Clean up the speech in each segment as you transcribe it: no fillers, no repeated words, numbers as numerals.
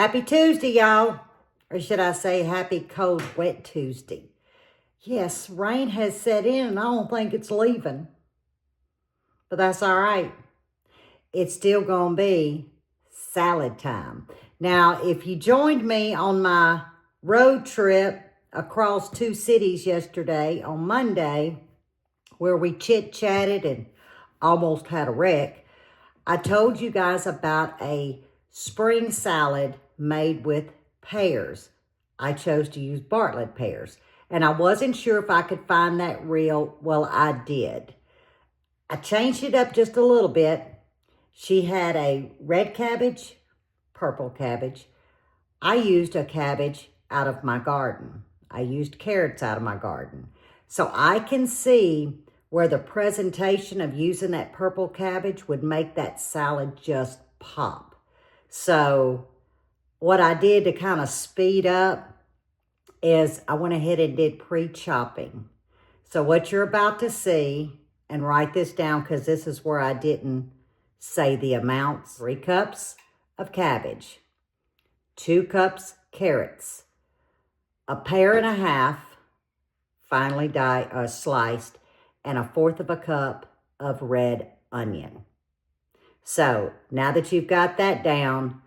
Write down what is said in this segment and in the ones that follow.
Happy Tuesday, y'all. Or should I say happy cold, wet Tuesday. Yes, rain has set in and I don't think it's leaving. But that's all right. It's still going to be salad time. Now, if you joined me on my road trip across 2 cities yesterday on Monday, where we chit-chatted and almost had a wreck, I told you guys about a spring salad made with pears. I chose to use Bartlett pears. And I wasn't sure if I could find that reel. Well, I did. I changed it up just a little bit. She had a red cabbage, purple cabbage. I used a cabbage out of my garden. I used carrots out of my garden. So I can see where the presentation of using that purple cabbage would make that salad just pop. So what I did to kind of speed up is I went ahead and did pre-chopping. So what you're about to see, and write this down because this is where I didn't say the amounts. 3 cups of cabbage, 2 cups carrots, a pear and a half, finely sliced, and 1/4 of a cup of red onion. So now that you've got that down,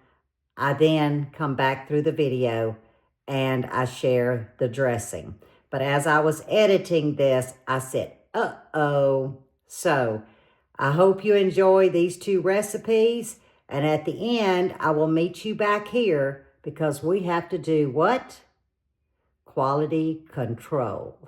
I then come back through the video and I share the dressing. But as I was editing this, I said, uh-oh. So I hope you enjoy these 2 recipes. And at the end, I will meet you back here because we have to do what? Quality control.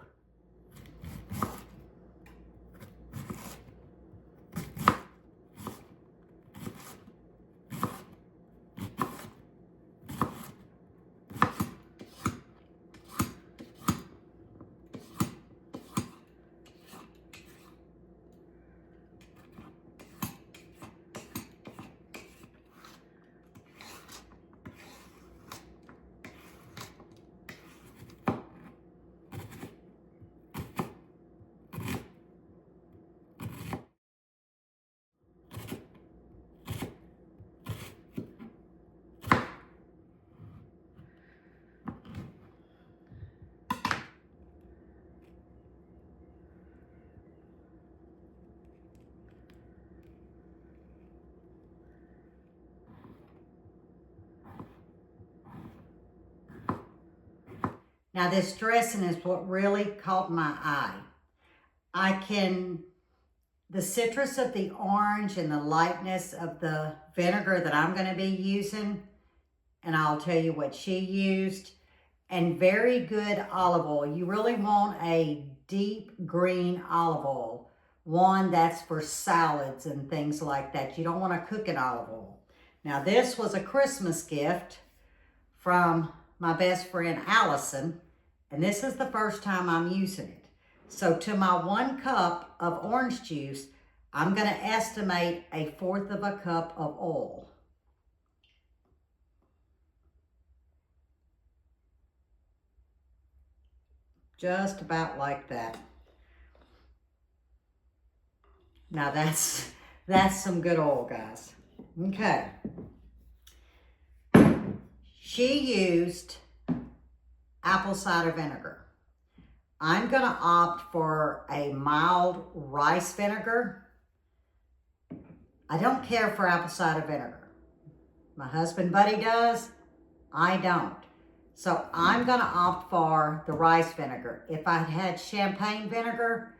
Now this dressing is what really caught my eye. The citrus of the orange and the lightness of the vinegar that I'm going to be using, and I'll tell you what she used, and very good olive oil. You really want a deep green olive oil, one that's for salads and things like that. You don't want to cook in olive oil. Now this was a Christmas gift from my best friend Allison, and this is the first time I'm using it. So to my 1 cup of orange juice, I'm going to estimate 1/4 of a cup of oil. Just about like that. Now that's some good oil, guys. Okay. She used apple cider vinegar. I'm going to opt for a mild rice vinegar. I don't care for apple cider vinegar. My husband Buddy does. I don't. So I'm going to opt for the rice vinegar. If I had champagne vinegar,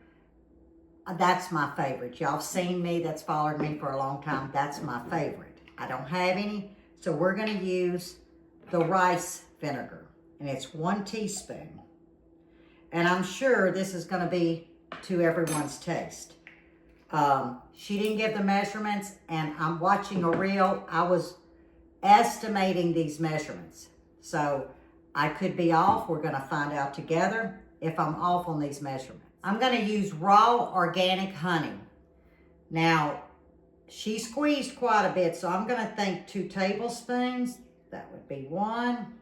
that's my favorite. Y'all have seen me. That's followed me for a long time. That's my favorite. I don't have any. So we're going to use the rice vinegar. And it's 1 teaspoon. And I'm sure this is going to be to everyone's taste. She didn't give the measurements, and I'm watching a reel. I was estimating these measurements. So I could be off. We're going to find out together if I'm off on these measurements. I'm going to use raw organic honey. Now, she squeezed quite a bit, so I'm going to think 2 tablespoons. That would be 1.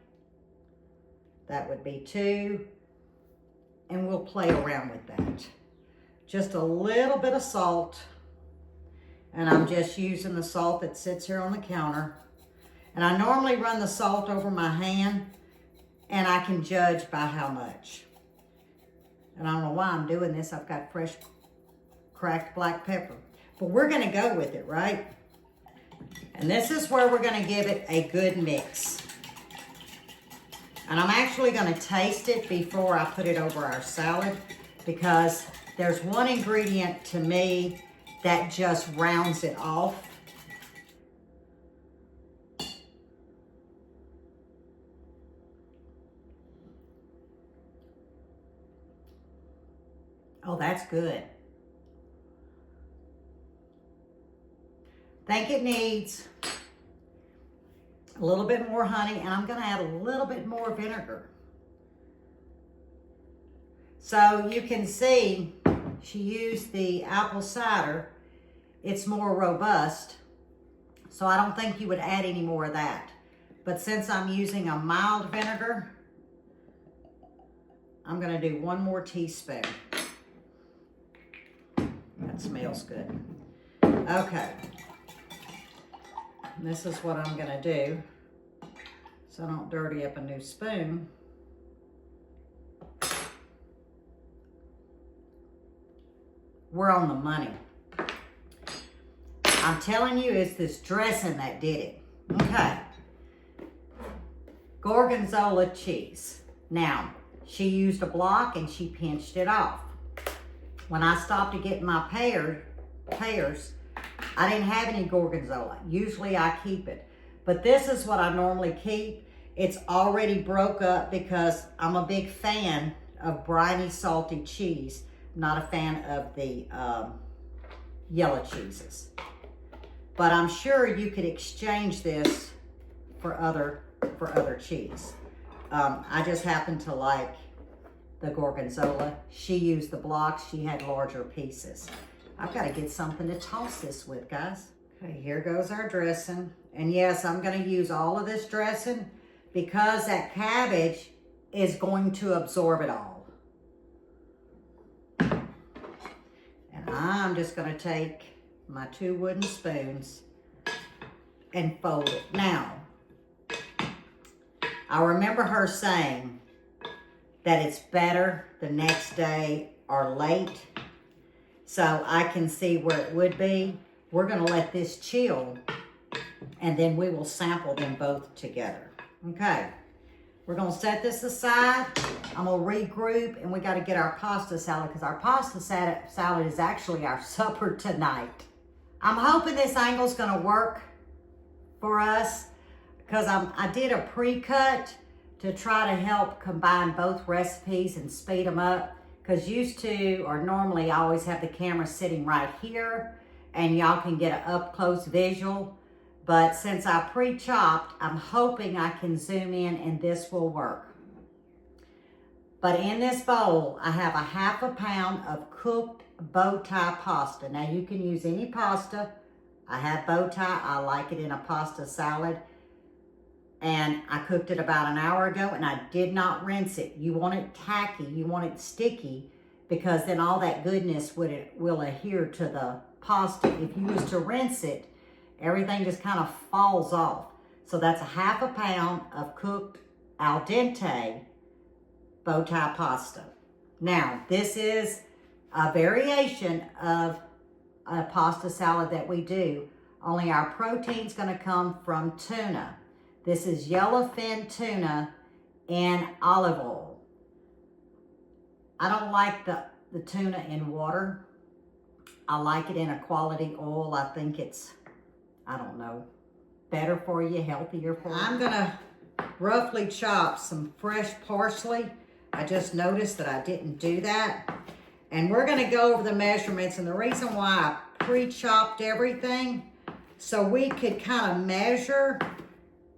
That would be 2, and we'll play around with that. Just a little bit of salt, and I'm just using the salt that sits here on the counter. And I normally run the salt over my hand, and I can judge by how much. And I don't know why I'm doing this. I've got fresh cracked black pepper. But we're gonna go with it, right? And this is where we're gonna give it a good mix. And I'm actually gonna taste it before I put it over our salad, because there's one ingredient to me that just rounds it off. Oh, that's good. Think it needs a little bit more honey, and I'm gonna add a little bit more vinegar. So you can see she used the apple cider. It's more robust, so I don't think you would add any more of that. But since I'm using a mild vinegar, I'm gonna do 1 more teaspoon. That smells good. Okay. And this is what I'm gonna do so I don't dirty up a new spoon. We're on the money. I'm telling you, it's this dressing that did it. Okay. Gorgonzola cheese. Now, she used a block and she pinched it off. When I stopped to get my pears, I didn't have any gorgonzola. Usually I keep it. But this is what I normally keep. It's already broke up because I'm a big fan of briny, salty cheese. I'm not a fan of the yellow cheeses. But I'm sure you could exchange this for other cheese. I just happen to like the gorgonzola. She used the blocks. She had larger pieces. I've got to get something to toss this with, guys. Okay, here goes our dressing. And yes, I'm going to use all of this dressing because that cabbage is going to absorb it all. And I'm just going to take my 2 wooden spoons and fold it. Now, I remember her saying that it's better the next day or late. So I can see where it would be. We're gonna let this chill and then we will sample them both together. Okay, we're gonna set this aside. I'm gonna regroup and we gotta get our pasta salad because our pasta salad is actually our supper tonight. I'm hoping this angle's gonna work for us because I did a pre-cut to try to help combine both recipes and speed them up. Because used to, or normally, I always have the camera sitting right here and y'all can get an up-close visual. But since I pre-chopped, I'm hoping I can zoom in and this will work. But in this bowl, I have a 1/2 pound of cooked bow tie pasta. Now you can use any pasta. I have bow tie, I like it in a pasta salad. And I cooked it about an hour ago and I did not rinse it. You want it tacky, you want it sticky because then all that goodness will adhere to the pasta. If you was to rinse it, everything just kind of falls off. So that's a 1/2 pound of cooked al dente bow tie pasta. Now, this is a variation of a pasta salad that we do, only our protein's gonna come from tuna. This is yellowfin tuna and olive oil. I don't like the tuna in water. I like it in a quality oil. I think it's, I don't know, better for you, healthier for you. I'm gonna roughly chop some fresh parsley. I just noticed that I didn't do that. And we're gonna go over the measurements, and the reason why I pre-chopped everything, so we could kind of measure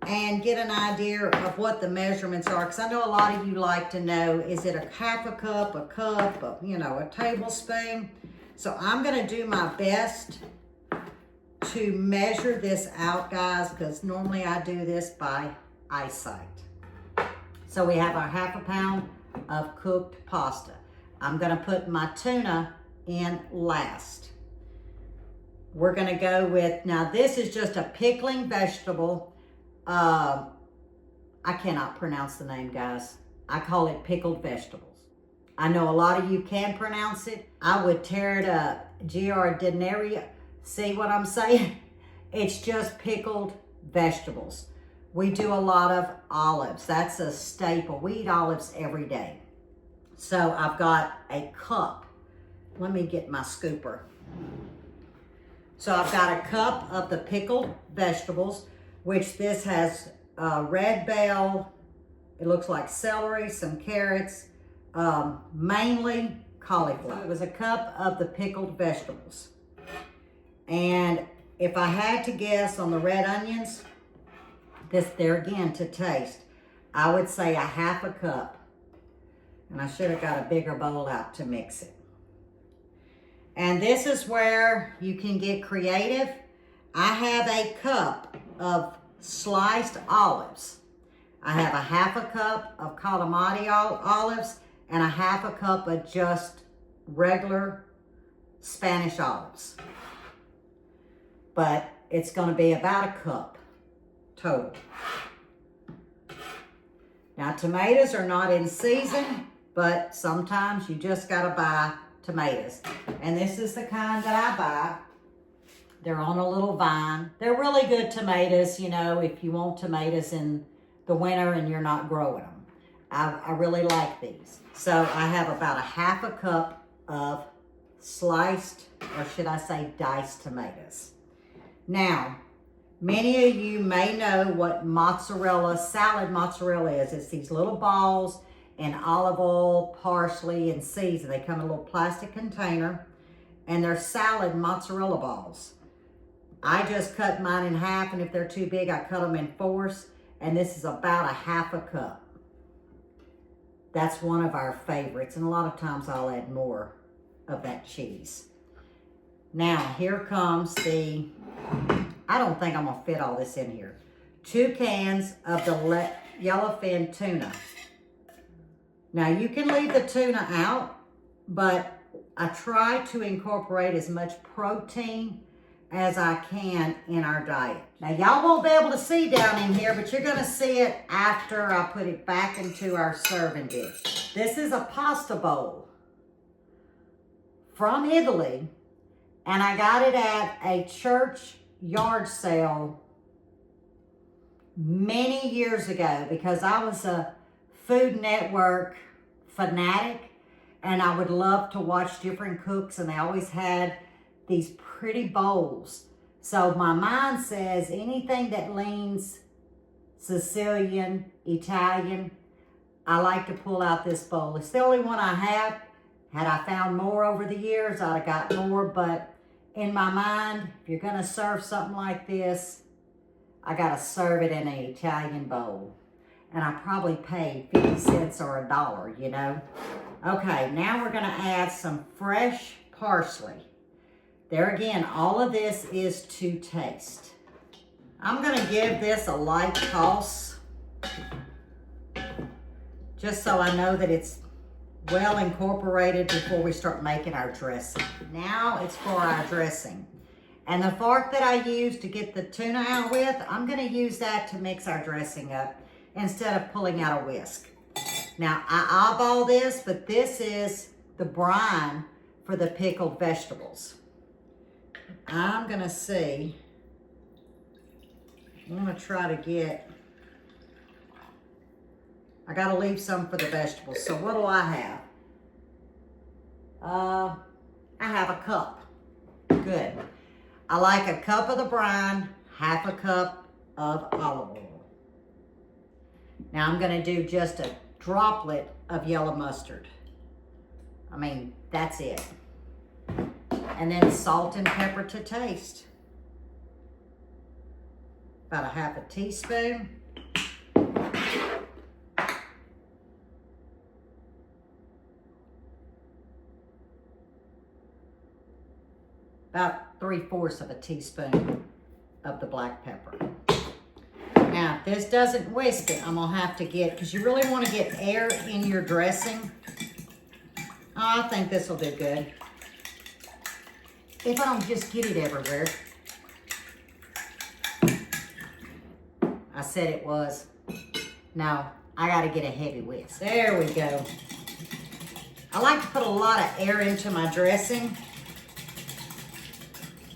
and get an idea of what the measurements are. Because I know a lot of you like to know, is it a 1/2 cup, a cup, a tablespoon? So I'm gonna do my best to measure this out, guys, because normally I do this by eyesight. So we have our 1/2 pound of cooked pasta. I'm gonna put my tuna in last. We're gonna go with, now this is just a pickling vegetable. I cannot pronounce the name, guys. I call it pickled vegetables. I know a lot of you can pronounce it. I would tear it up. Giardinaria. See what I'm saying? It's just pickled vegetables. We do a lot of olives. That's a staple. We eat olives every day. So I've got a cup. Let me get my scooper. So I've got a cup of the pickled vegetables, which this has red bell. It looks like celery, some carrots, mainly cauliflower. It was a cup of the pickled vegetables. And if I had to guess on the red onions, this there again to taste, I would say a half a cup. And I should have got a bigger bowl out to mix it. And this is where you can get creative. I have a cup of sliced olives. I have a half a cup of calamari olives and a half a cup of just regular Spanish olives. But it's going to be about a cup total. Now, tomatoes are not in season, but sometimes you just got to buy tomatoes. And this is the kind that I buy. They're on a little vine. They're really good tomatoes, you know, if you want tomatoes in the winter and you're not growing them. I really like these. So I have about a half a cup of sliced, or should I say diced tomatoes. Now, many of you may know what salad mozzarella is. It's these little balls and olive oil, parsley, and season. They come in a little plastic container, and they're salad mozzarella balls. I just cut mine in half, and if they're too big, I cut them in fours, and this is about a half a cup. That's one of our favorites, and a lot of times I'll add more of that cheese. Now, here comes I don't think I'm gonna fit all this in here. 2 cans of the yellowfin tuna. Now, you can leave the tuna out, but I try to incorporate as much protein as I can in our diet. Now, y'all won't be able to see down in here, but you're gonna see it after I put it back into our serving dish. This is a pasta bowl from Italy, and I got it at a church yard sale many years ago because I was a Food Network fanatic, and I would love to watch different cooks, and they always had these pretty bowls. So my mind says anything that leans Sicilian, Italian, I like to pull out this bowl. It's the only one I have. Had I found more over the years, I'd have got more, but in my mind, if you're gonna serve something like this, I gotta serve it in an Italian bowl. And I probably paid 50 cents or $1, you know? Okay, now we're gonna add some fresh parsley. There again, all of this is to taste. I'm gonna give this a light toss, just so I know that it's well incorporated before we start making our dressing. Now it's for our dressing. And the fork that I used to get the tuna out with, I'm gonna use that to mix our dressing up instead of pulling out a whisk. Now I eyeball this, but this is the brine for the pickled vegetables. I'm gonna see, I'm gonna try to get, I gotta leave some for the vegetables. So what do I have? I have a cup. Good. I like a cup of the brine, half a cup of olive oil. Now I'm gonna do just a droplet of yellow mustard. I mean, that's it. And then salt and pepper to taste. About a half a teaspoon. About 3/4 of a teaspoon of the black pepper. Now, if this doesn't whisk it, I'm gonna have to get, because you really want to get air in your dressing. Oh, I think this will do good. If I don't just get it everywhere. I said it was. Now, I gotta get a heavy whisk. There we go. I like to put a lot of air into my dressing.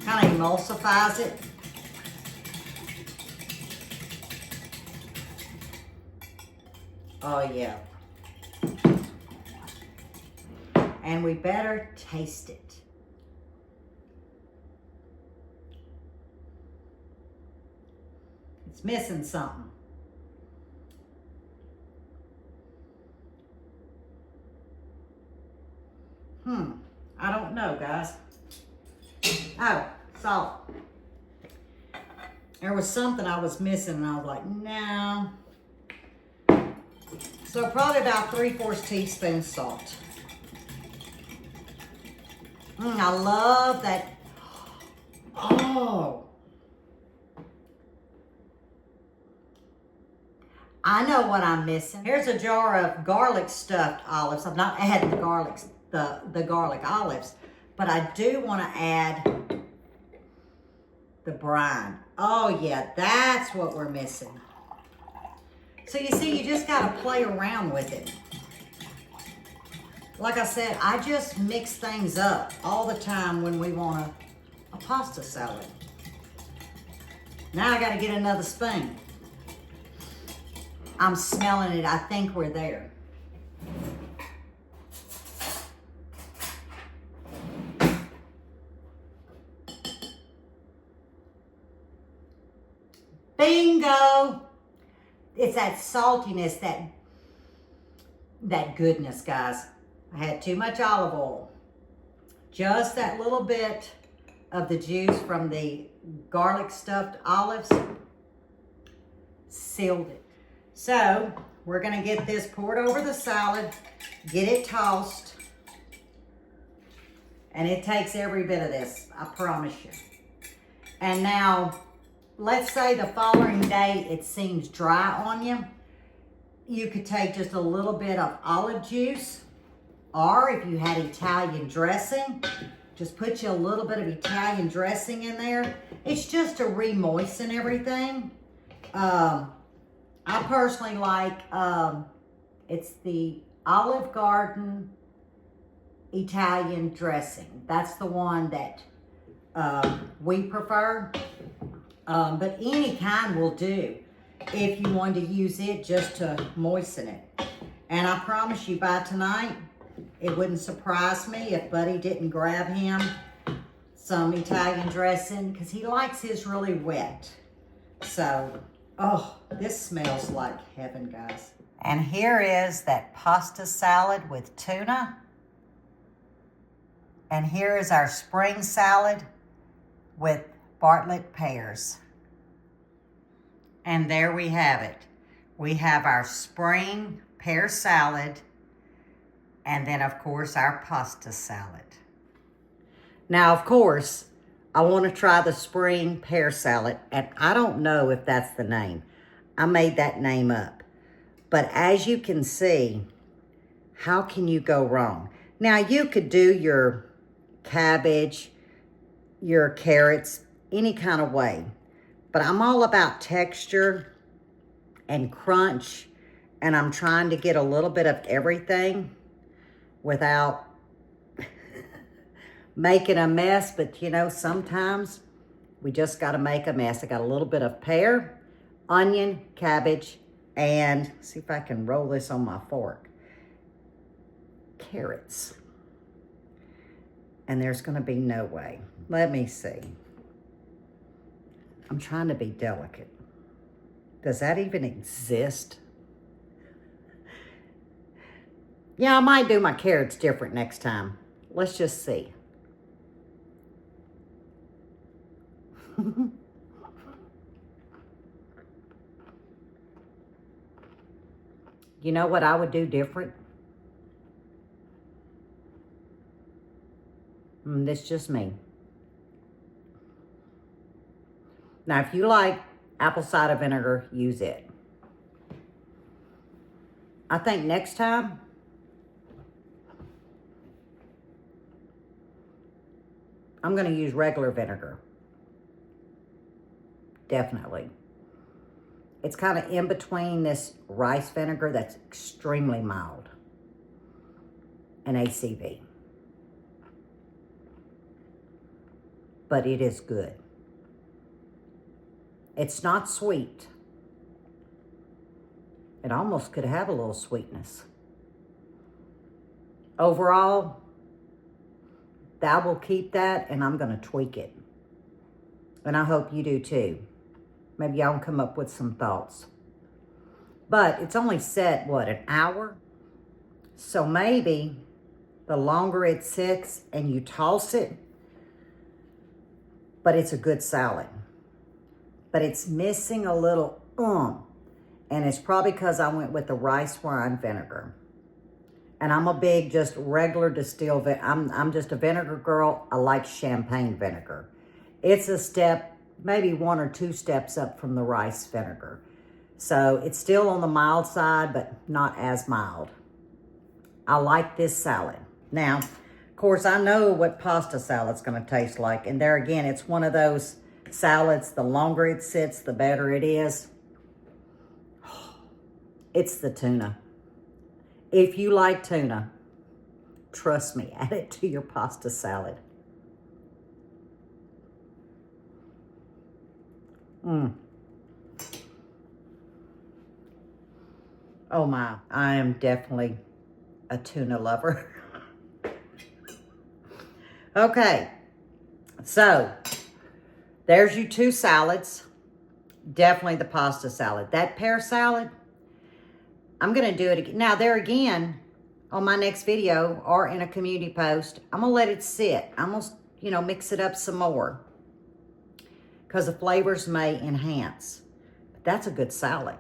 Kind of emulsifies it. Oh yeah. And we better taste it. It's missing something. I don't know, guys. Oh, salt. There was something I was missing and I was like, no. So probably about 3/4 teaspoon salt. I love that. Oh. I know what I'm missing. Here's a jar of garlic stuffed olives. I've not added the garlic olives, but I do want to add the brine. Oh yeah, that's what we're missing. So you see, you just got to play around with it. Like I said, I just mix things up all the time when we want a pasta salad. Now I got to get another spoon. I'm smelling it. I think we're there. Bingo! It's that saltiness, that goodness, guys. I had too much olive oil. Just that little bit of the juice from the garlic stuffed olives sealed it. So we're gonna get this poured over the salad, get it tossed, and it takes every bit of this, I promise you. And now, let's say the following day it seems dry on you. You could take just a little bit of olive juice, or if you had Italian dressing, just put you a little bit of Italian dressing in there. It's just to re-moisten everything. I personally like, it's the Olive Garden Italian dressing. That's the one that we prefer. But any kind will do if you want to use it just to moisten it. And I promise you, by tonight, it wouldn't surprise me if Buddy didn't grab him some Italian dressing, because he likes his really wet. So, oh, this smells like heaven, guys. And here is that pasta salad with tuna. And here is our spring salad with Bartlett pears. And there we have it. We have our spring pear salad, and then of course our pasta salad. Now of course, I want to try the spring pear salad, and I don't know if that's the name. I made that name up. But as you can see, how can you go wrong? Now you could do your cabbage, your carrots, any kind of way. But I'm all about texture and crunch, and I'm trying to get a little bit of everything without making a mess. But you know, sometimes we just got to make a mess. I got a little bit of pear, onion, cabbage, and see if I can roll this on my fork. Carrots. And there's going to be no way. Let me see. I'm trying to be delicate. Does that even exist? Yeah, I might do my carrots different next time. Let's just see. You know what I would do different? That's just me. Now, if you like apple cider vinegar, use it. I think next time, I'm going to use regular vinegar. Definitely. It's kind of in between this rice vinegar that's extremely mild and ACV. But it is good. It's not sweet. It almost could have a little sweetness. Overall, I will keep that, and I'm going to tweak it. And I hope you do too. Maybe y'all can come up with some thoughts. But it's only set, what, an hour? So maybe the longer it sits and you toss it, but it's a good salad. But it's missing a little and it's probably because I went with the rice wine vinegar. And I'm a big, just regular distilled, I'm just a vinegar girl. I like champagne vinegar. It's a step, maybe 1 or 2 steps up from the rice vinegar. So it's still on the mild side, but not as mild. I like this salad. Now, of course, I know what pasta salad's gonna taste like. And there again, it's one of those salads, the longer it sits, the better it is. It's the tuna. If you like tuna, trust me, add it to your pasta salad. Oh my, I am definitely a tuna lover. Okay, so there's your 2 salads. Definitely the pasta salad. That pear salad, I'm going to do it again. Now, there again, on my next video or in a community post, I'm going to let it sit. I'm going to, mix it up some more because the flavors may enhance. But that's a good salad.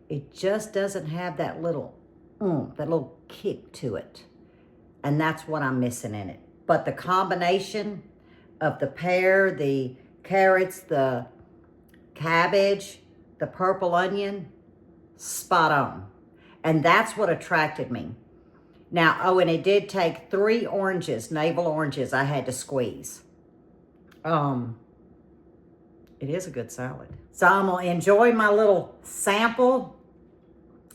It just doesn't have that little kick to it. And that's what I'm missing in it. But the combination of the pear, the carrots, the cabbage, the purple onion, spot on. And that's what attracted me. Now, and it did take 3 oranges, navel oranges, I had to squeeze. It is a good salad. So I'm going to enjoy my little sample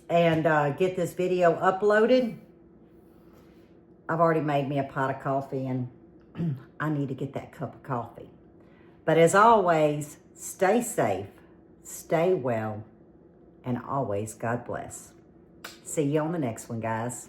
and get this video uploaded. I've already made me a pot of coffee, and I need to get that cup of coffee. But as always, stay safe, stay well, and always God bless. See you on the next one, guys.